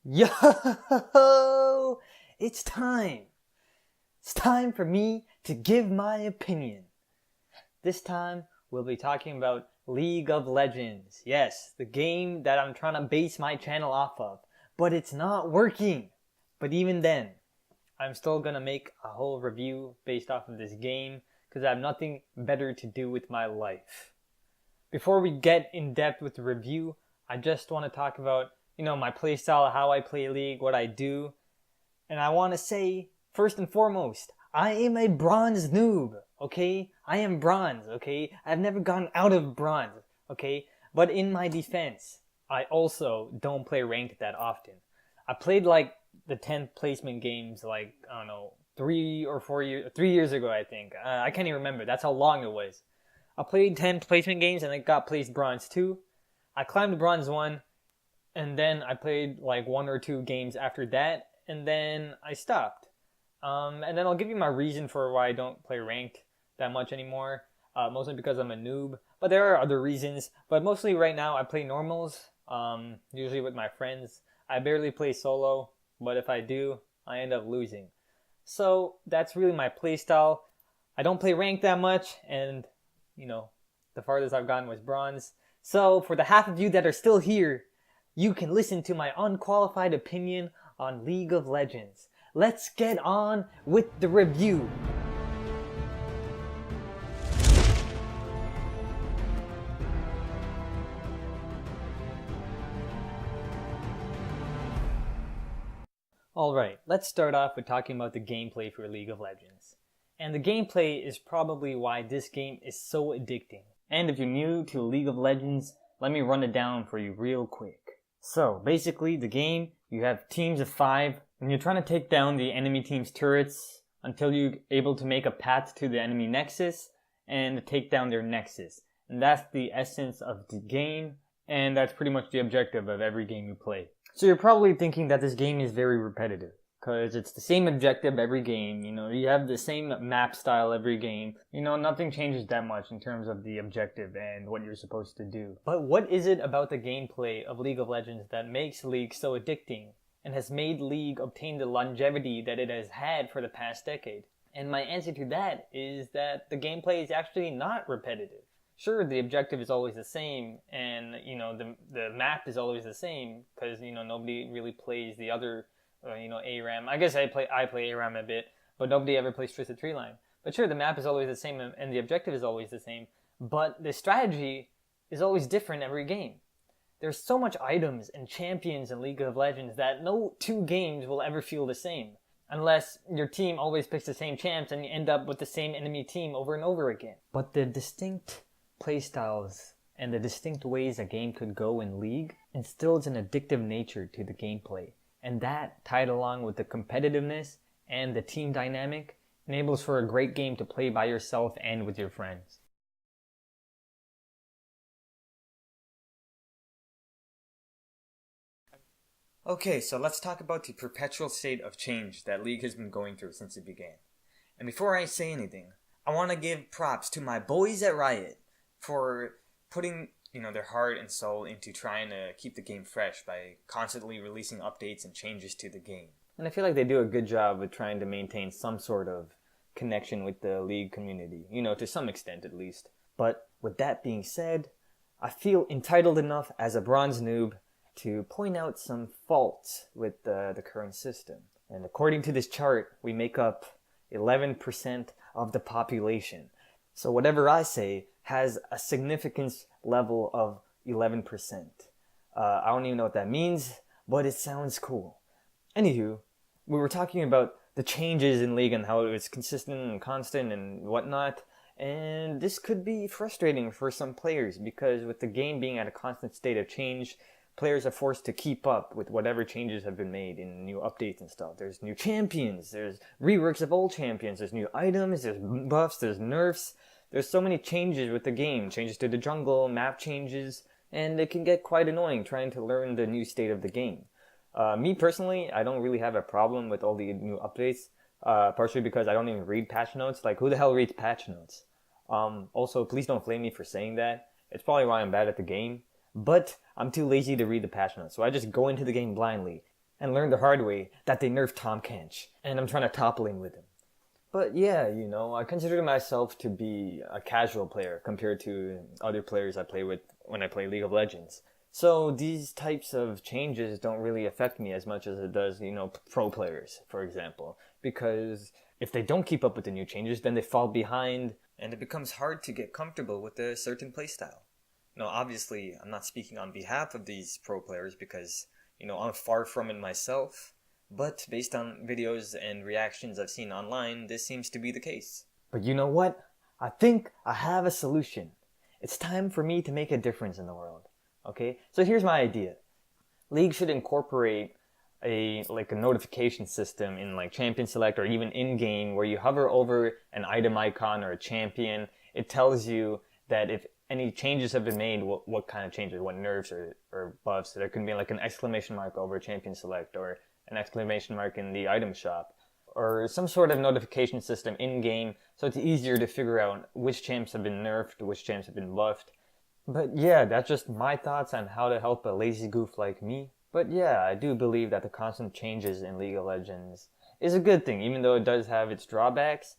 Yo! It's time! It's time for me to give my opinion. This time, we'll be talking about League of Legends. Yes, the game that I'm trying to base my channel off of. But it's not working. But even then, I'm still gonna make a whole review based off of this game because I have nothing better to do with my life. Before we get in depth with the review, I just want to talk about, my playstyle, how I play League, what I do. And I want to say, first and foremost, I am a bronze noob, okay? I am bronze, okay? I've never gone out of bronze, okay? But in my defense, I also don't play ranked that often. I played like the 10th placement games, like, I don't know, 3 years ago, I think. I can't even remember. That's how long it was. I played 10 placement games and I got placed bronze 2. I climbed bronze 1, and then I played like 1 or 2 games after that, and then I stopped. And then I'll give you my reason for why I don't play ranked that much anymore. Mostly because I'm a noob, but there are other reasons. But mostly right now I play normals, usually with my friends. I barely play solo, but if I do, I end up losing. So that's really my playstyle. I don't play ranked that much, and the farthest I've gotten was bronze. So for the half of you that are still here, you can listen to my unqualified opinion on League of Legends. Let's get on with the review. Alright, let's start off with talking about the gameplay for League of Legends. And the gameplay is probably why this game is so addicting. And if you're new to League of Legends, let me run it down for you real quick. So, basically, the game, you have teams of 5, and you're trying to take down the enemy team's turrets until you're able to make a path to the enemy nexus and take down their nexus. And that's the essence of the game, and that's pretty much the objective of every game you play. So you're probably thinking that this game is very repetitive, because it's the same objective every game, you have the same map style every game, nothing changes that much in terms of the objective and what you're supposed to do. But what is it about the gameplay of League of Legends that makes League so addicting, and has made League obtain the longevity that it has had for the past decade? And my answer to that is that the gameplay is actually not repetitive. Sure, the objective is always the same, and, the map is always the same, because, nobody really plays the other, ARAM. I guess I play ARAM a bit, but nobody ever plays Twisted Tree Line. But sure, the map is always the same, and the objective is always the same, but the strategy is always different every game. There's so much items and champions in League of Legends that no 2 games will ever feel the same, unless your team always picks the same champs and you end up with the same enemy team over and over again. But the distinct playstyles and the distinct ways a game could go in League instills an addictive nature to the gameplay, and that, tied along with the competitiveness and the team dynamic, enables for a great game to play by yourself and with your friends. Okay, so let's talk about the perpetual state of change that League has been going through since it began. And before I say anything, I want to give props to my boys at Riot for putting, their heart and soul into trying to keep the game fresh by constantly releasing updates and changes to the game. And I feel like they do a good job with trying to maintain some sort of connection with the League community, to some extent at least. But with that being said, I feel entitled enough as a bronze noob to point out some faults with the current system. And according to this chart, we make up 11% of the population. So whatever I say has a significance level of 11%. I don't even know what that means, but it sounds cool. Anywho, we were talking about the changes in League and how it was consistent and constant and whatnot, and this could be frustrating for some players because with the game being at a constant state of change, players are forced to keep up with whatever changes have been made in new updates and stuff. There's new champions, there's reworks of old champions, there's new items, there's buffs, there's nerfs. There's so many changes with the game, changes to the jungle, map changes, and it can get quite annoying trying to learn the new state of the game. Me personally, I don't really have a problem with all the new updates, partially because I don't even read patch notes. Like, who the hell reads patch notes? Also, please don't flame me for saying that. It's probably why I'm bad at the game. But I'm too lazy to read the patch notes, so I just go into the game blindly. and learned the hard way that they nerfed Tom Kench, and I'm trying to top lane with him. But yeah, you know, I consider myself to be a casual player compared to other players I play with when I play League of Legends. So these types of changes don't really affect me as much as it does, you know, pro players, for example. Because if they don't keep up with the new changes, then they fall behind, and it becomes hard to get comfortable with a certain playstyle. Now, obviously, I'm not speaking on behalf of these pro players because, you know, I'm far from it myself. But based on videos and reactions I've seen online, this seems to be the case. But you know what? I think I have a solution. It's time for me to make a difference in the world. Okay? So here's my idea. League should incorporate a notification system in like Champion Select or even in-game where you hover over an item icon or a champion. It tells you that if any changes have been made, what kind of changes, what nerfs or buffs. So there can be like an exclamation mark over Champion Select or an exclamation mark in the item shop, or some sort of notification system in-game so it's easier to figure out which champs have been nerfed, which champs have been buffed. But yeah, that's just my thoughts on how to help a lazy goof like me. But yeah, I do believe that the constant changes in League of Legends is a good thing, even though it does have its drawbacks.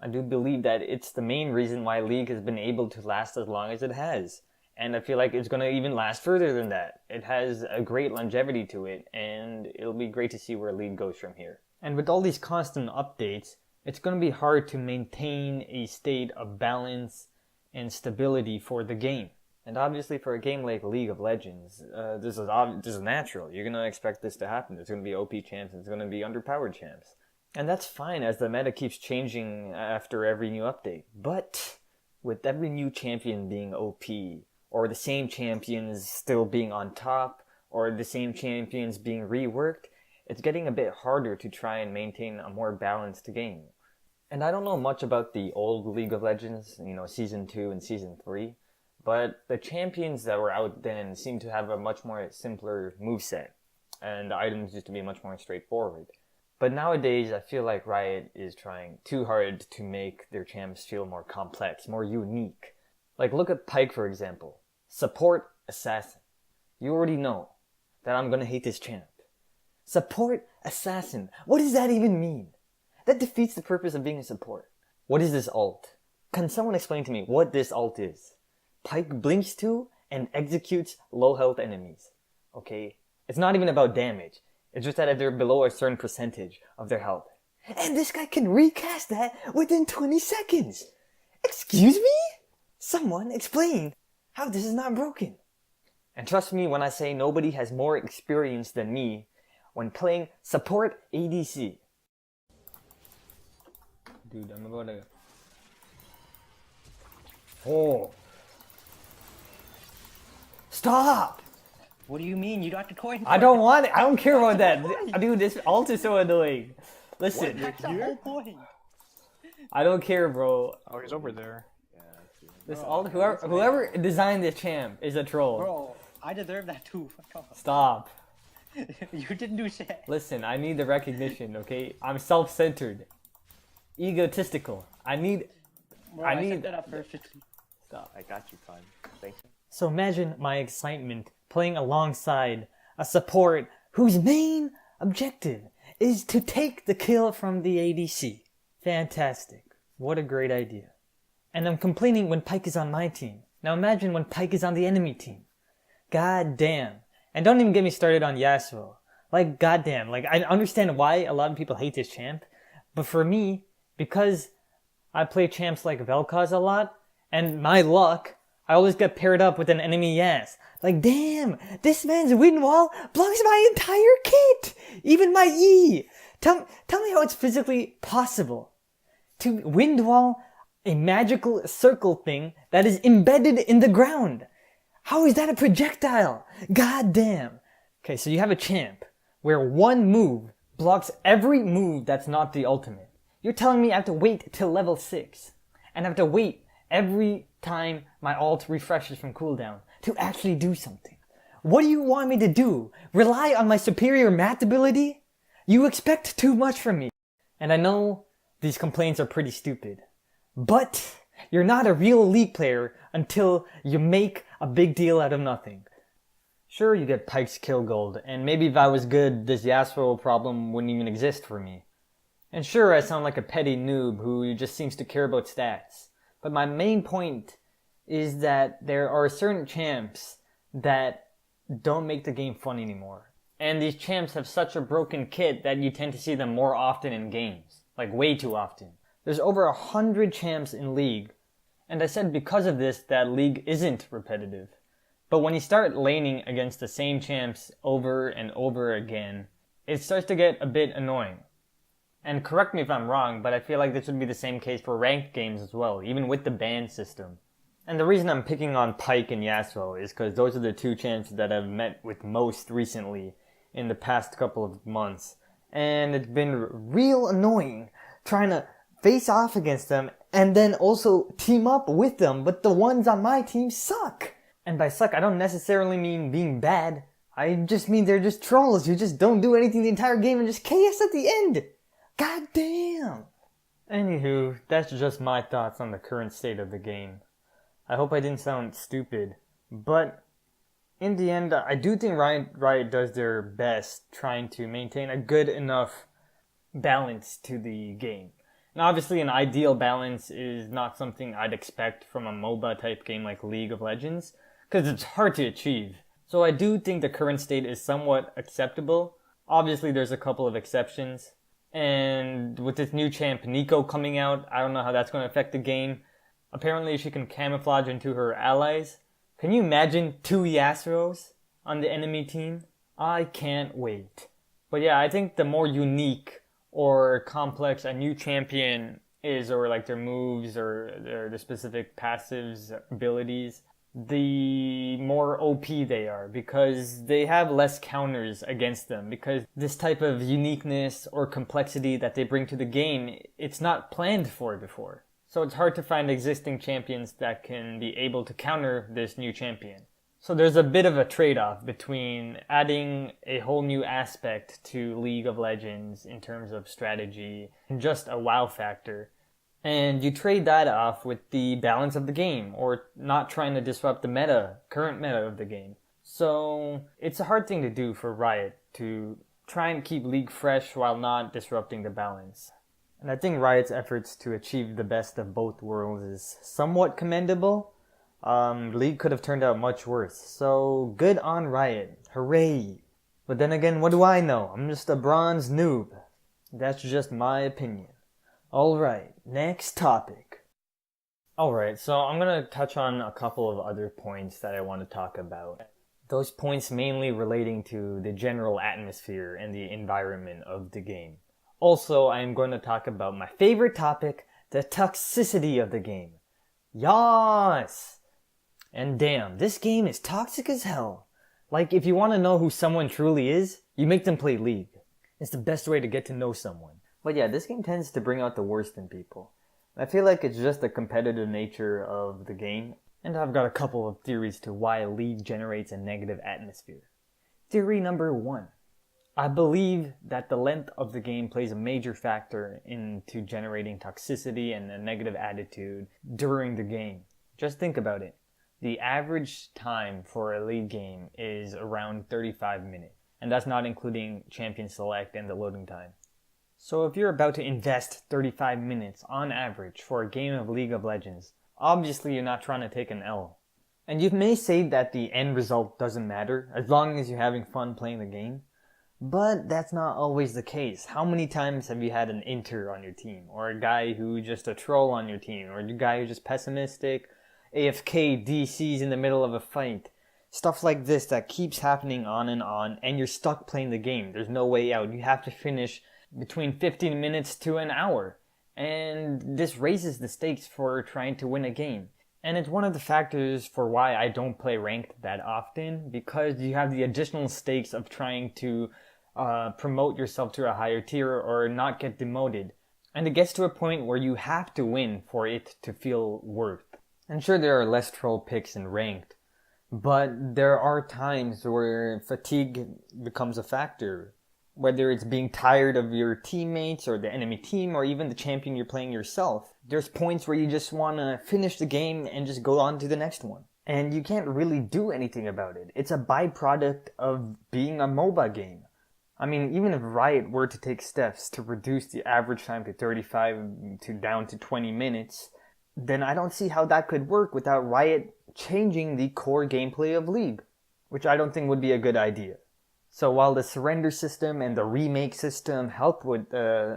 I do believe that it's the main reason why League has been able to last as long as it has. And I feel like it's going to even last further than that. It has a great longevity to it, and it'll be great to see where League goes from here. And with all these constant updates, it's going to be hard to maintain a state of balance and stability for the game. And obviously for a game like League of Legends, this is natural. You're going to expect this to happen. There's going to be OP champs, and there's going to be underpowered champs. And that's fine as the meta keeps changing after every new update. But with every new champion being OP, or the same champions still being on top, or the same champions being reworked, it's getting a bit harder to try and maintain a more balanced game. And I don't know much about the old League of Legends, you know, Season 2 and Season 3, but the champions that were out then seem to have a much more simpler moveset, and the items used to be much more straightforward. But nowadays, I feel like Riot is trying too hard to make their champs feel more complex, more unique. Like, look at Pyke, for example. Support Assassin. You already know that I'm gonna hate this champ. Support Assassin. What does that even mean? That defeats the purpose of being a support. What is this ult? Can someone explain to me what this ult is? Pyke blinks to and executes low health enemies. Okay? It's not even about damage. It's just that if they're below a certain percentage of their health. And this guy can recast that within 20 seconds. Excuse me? Someone explain how this is not broken. And trust me when I say nobody has more experience than me when playing support ADC. Dude, I'm about to... Oh. Stop! What do you mean? You don't have to coin? I don't want it. I don't care about that. Dude, this ult is so annoying. Listen. That's the whole point. I don't care, bro. Oh, he's over there. This ult, whoever designed this champ is a troll. Bro, I deserve that too. Fuck off. Stop. You didn't do shit. Listen, I need the recognition, okay? I'm self-centered. Egotistical. Bro, I set that up perfectly. Stop. I got you, Con. Thanks. So imagine my excitement playing alongside a support whose main objective is to take the kill from the ADC. Fantastic. What a great idea. And I'm complaining when Pyke is on my team. Now imagine when Pyke is on the enemy team. God damn. And don't even get me started on Yasuo. Like, goddamn. Like, I understand why a lot of people hate this champ. But for me, because I play champs like Vel'Koz a lot, and my luck, I always get paired up with an enemy Yas. Like, damn, this man's wind wall blocks my entire kit! Even my E! Tell me how it's physically possible to wind wall a magical circle thing that is embedded in the ground. How is that a projectile? God damn. Okay, so you have a champ where one move blocks every move that's not the ultimate. You're telling me I have to wait till level 6 and I have to wait every time my ult refreshes from cooldown to actually do something. What do you want me to do? Rely on my superior math ability? You expect too much from me. And I know these complaints are pretty stupid. But you're not a real League player until you make a big deal out of nothing. Sure, you get Pike's Kill Gold, and maybe if I was good, this Yasuo problem wouldn't even exist for me. And sure, I sound like a petty noob who just seems to care about stats. But my main point is that there are certain champs that don't make the game fun anymore. And these champs have such a broken kit that you tend to see them more often in games. Like way too often. There's over 100 champs in League. And I said because of this that League isn't repetitive. But when you start laning against the same champs over and over again, it starts to get a bit annoying. And correct me if I'm wrong, but I feel like this would be the same case for ranked games as well, even with the ban system. And the reason I'm picking on Pyke and Yasuo is because those are the two champs that I've met with most recently in the past couple of months. And it's been real annoying trying to face off against them and then also team up with them, but the ones on my team suck. And by suck, I don't necessarily mean being bad. I just mean they're just trolls who just don't do anything the entire game and just KS at the end. God damn! Anywho, that's just my thoughts on the current state of the game. I hope I didn't sound stupid, but in the end, I do think Riot does their best trying to maintain a good enough balance to the game. And obviously an ideal balance is not something I'd expect from a MOBA type game like League of Legends, because it's hard to achieve. So I do think the current state is somewhat acceptable. Obviously there's a couple of exceptions. And with this new champ, Nico, coming out, I don't know how that's going to affect the game. Apparently she can camouflage into her allies. Can you imagine 2 Yasuos on the enemy team? I can't wait. But yeah, I think the more unique or complex a new champion is, or like their moves or their specific passives, abilities, the more OP they are, because they have less counters against them, because this type of uniqueness or complexity that they bring to the game, it's not planned for before. So it's hard to find existing champions that can be able to counter this new champion. So there's a bit of a trade-off between adding a whole new aspect to League of Legends in terms of strategy and just a wow factor. And you trade that off with the balance of the game, or not trying to disrupt the current meta of the game. So it's a hard thing to do for Riot, to try and keep League fresh while not disrupting the balance. And I think Riot's efforts to achieve the best of both worlds is somewhat commendable. League could have turned out much worse, so good on Riot. Hooray! But then again, what do I know? I'm just a bronze noob. That's just my opinion. Alright, next topic. Alright, so I'm gonna touch on a couple of other points that I want to talk about. Those points mainly relating to the general atmosphere and the environment of the game. Also, I am going to talk about my favorite topic, the toxicity of the game. Yas! And damn, this game is toxic as hell. Like, if you want to know who someone truly is, you make them play League. It's the best way to get to know someone. But yeah, this game tends to bring out the worst in people. I feel like it's just the competitive nature of the game, and I've got a couple of theories to why League generates a negative atmosphere. Theory number 1. I believe that the length of the game plays a major factor into generating toxicity and a negative attitude during the game. Just think about it. The average time for a League game is around 35 minutes, and that's not including champion select and the loading time. So if you're about to invest 35 minutes on average for a game of League of Legends, obviously you're not trying to take an L. And you may say that the end result doesn't matter, as long as you're having fun playing the game. But that's not always the case. How many times have you had an inter on your team? Or a guy who's just a troll on your team? Or a guy who's just pessimistic? AFK DCs in the middle of a fight? Stuff like this that keeps happening on, and you're stuck playing the game. There's no way out. You have to finish between 15 minutes to an hour. And this raises the stakes for trying to win a game. And it's one of the factors for why I don't play ranked that often, because you have the additional stakes of trying to promote yourself to a higher tier or not get demoted. And it gets to a point where you have to win for it to feel worth. And sure, there are less troll picks in ranked, but there are times where fatigue becomes a factor. Whether it's being tired of your teammates or the enemy team or even the champion you're playing yourself. There's points where you just want to finish the game and just go on to the next one. And you can't really do anything about it. It's a byproduct of being a MOBA game. I mean, even if Riot were to take steps to reduce the average time to 35 to down to 20 minutes, then I don't see how that could work without Riot changing the core gameplay of League, which I don't think would be a good idea. So while the surrender system and the remake system help with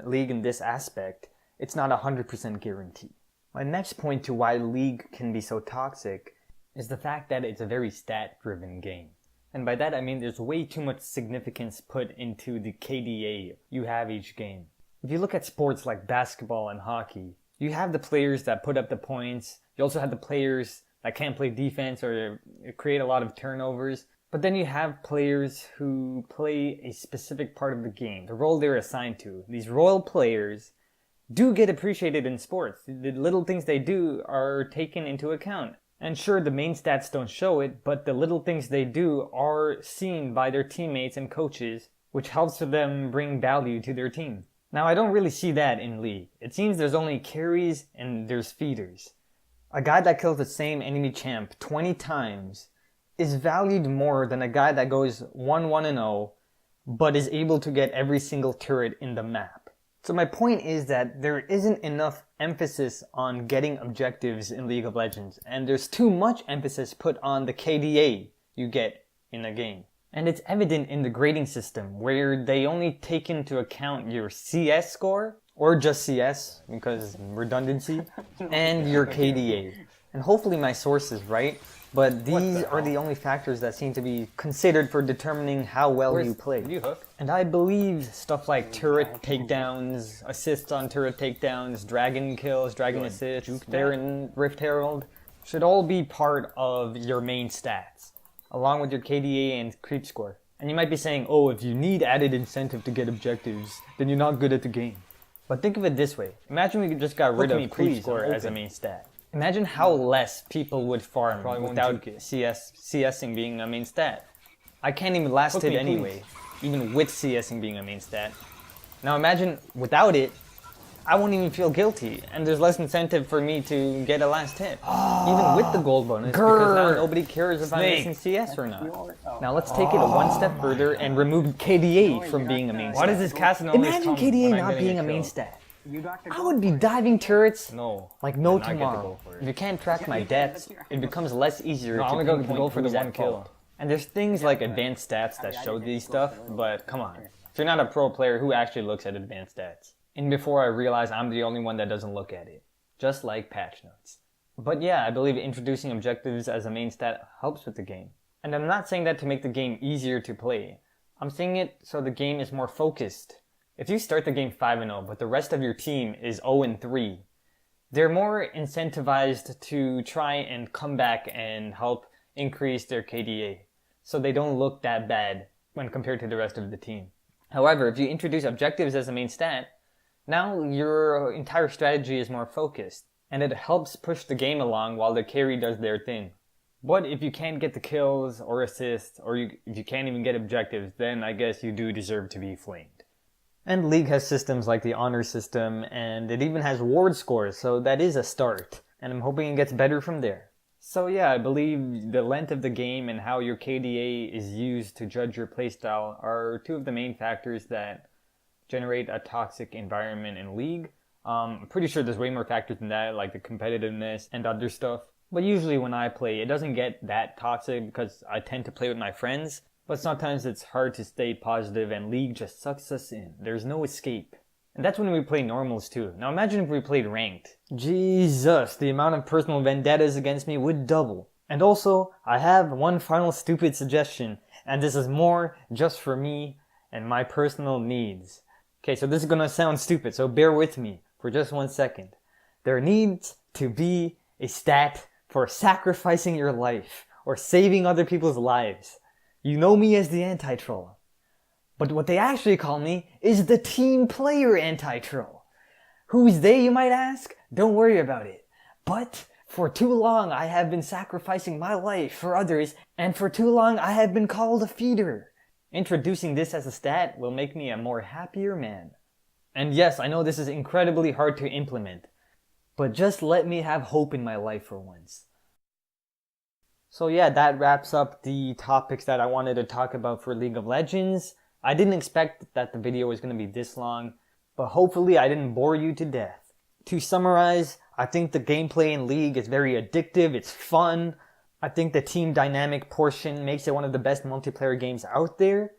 League in this aspect, it's not 100% guarantee. My next point to why League can be so toxic is the fact that it's a very stat-driven game. And by that I mean there's way too much significance put into the KDA you have each game. If you look at sports like basketball and hockey, you have the players that put up the points, you also have the players that can't play defense or create a lot of turnovers, but then you have players who play a specific part of the game, the role they're assigned to. These role players do get appreciated in sports. The little things they do are taken into account. And sure, the main stats don't show it, but the little things they do are seen by their teammates and coaches, which helps them bring value to their team. Now, I don't really see that in League. It seems there's only carries and there's feeders. A guy that kills the same enemy champ 20 times is valued more than a guy that goes 1-1-0, but is able to get every single turret in the map. So my point is that there isn't enough emphasis on getting objectives in League of Legends, and there's too much emphasis put on the KDA you get in a game. And it's evident in the grading system, where they only take into account your CS score, or just CS, because redundancy, and your KDA. And hopefully my source is right, but these are the only factors that seem to be considered for determining how well you play. Did you hook? And I believe stuff like turret takedowns, assists on turret takedowns, dragon kills, dragon assists, Baron, Rift Herald, should all be part of your main stats, along with your KDA and creep score. And you might be saying, oh, if you need added incentive to get objectives, then you're not good at the game. But think of it this way. Imagine we just got rid of creep score as a main stat. Imagine how less people would farm without CSing being a main stat. I can't even last hit anyway, even with CSing being a main stat. Now imagine without it, I won't even feel guilty, and there's less incentive for me to get a last hit. Even with the gold bonus, because now nobody cares if I'm missing CS or not. Now let's take it one step further and remove KDA from being a main stat. Why does this Casanova always Imagine come KDA when I'm not getting being a a main kill? stat. I would be diving turrets like no and I get to tomorrow. go for it. If you can't track my deaths, it becomes less easier to I'm gonna pinpoint go for the who's one at kill. fault. And there's things like advanced stats that show these stuff, but come on. If you're not a pro player, who actually looks at advanced stats? And before I realize I'm the only one that doesn't look at it. Just like patch notes. But yeah, I believe introducing objectives as a main stat helps with the game. And I'm not saying that to make the game easier to play. I'm saying it so the game is more focused. If you start the game 5-0, but the rest of your team is 0-3, they're more incentivized to try and come back and help increase their KDA, so they don't look that bad when compared to the rest of the team. However, if you introduce objectives as a main stat, now your entire strategy is more focused, and it helps push the game along while the carry does their thing. But if you can't get the kills or assists, or if you can't even get objectives, then I guess you do deserve to be flamed. And League has systems like the honor system, and it even has ward scores, so that is a start. And I'm hoping it gets better from there. So yeah, I believe the length of the game and how your KDA is used to judge your playstyle are two of the main factors that generate a toxic environment in League. I'm pretty sure there's way more factors than that, like the competitiveness and other stuff. But usually when I play, it doesn't get that toxic because I tend to play with my friends. But sometimes it's hard to stay positive and League just sucks us in. There's no escape. And that's when we play normals too. Now imagine if we played ranked. Jesus, the amount of personal vendettas against me would double. And also, I have one final stupid suggestion, and this is more just for me and my personal needs. Okay, so this is gonna sound stupid, so bear with me for just 1 second. There needs to be a stat for sacrificing your life or saving other people's lives. You know me as the anti-troll. But what they actually call me is the team player anti-troll. Who's they, you might ask? Don't worry about it. But for too long I have been sacrificing my life for others, and for too long I have been called a feeder. Introducing this as a stat will make me a more happier man. And yes, I know this is incredibly hard to implement, but just let me have hope in my life for once. So yeah, that wraps up the topics that I wanted to talk about for League of Legends. I didn't expect that the video was going to be this long, but hopefully I didn't bore you to death. To summarize, I think the gameplay in League is very addictive, it's fun. I think the team dynamic portion makes it one of the best multiplayer games out there,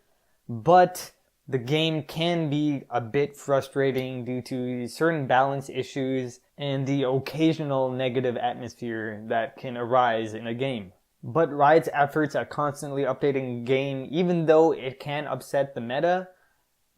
but the game can be a bit frustrating due to certain balance issues and the occasional negative atmosphere that can arise in a game. But Riot's efforts at constantly updating the game, even though it can upset the meta,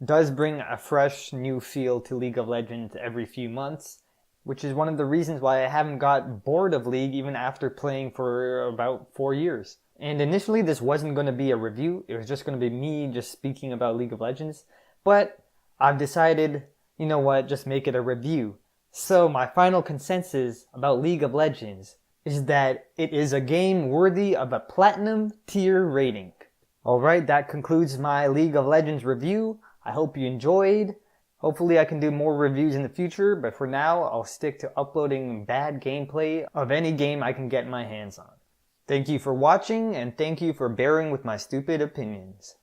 does bring a fresh new feel to League of Legends every few months, which is one of the reasons why I haven't got bored of League even after playing for about 4 years. And initially this wasn't going to be a review, it was just going to be me just speaking about League of Legends, but I've decided, you know what, just make it a review. So my final consensus about League of Legends is that it is a game worthy of a platinum tier rating. Alright, that concludes my League of Legends review. I hope you enjoyed. Hopefully I can do more reviews in the future, but for now I'll stick to uploading bad gameplay of any game I can get my hands on. Thank you for watching, and thank you for bearing with my stupid opinions.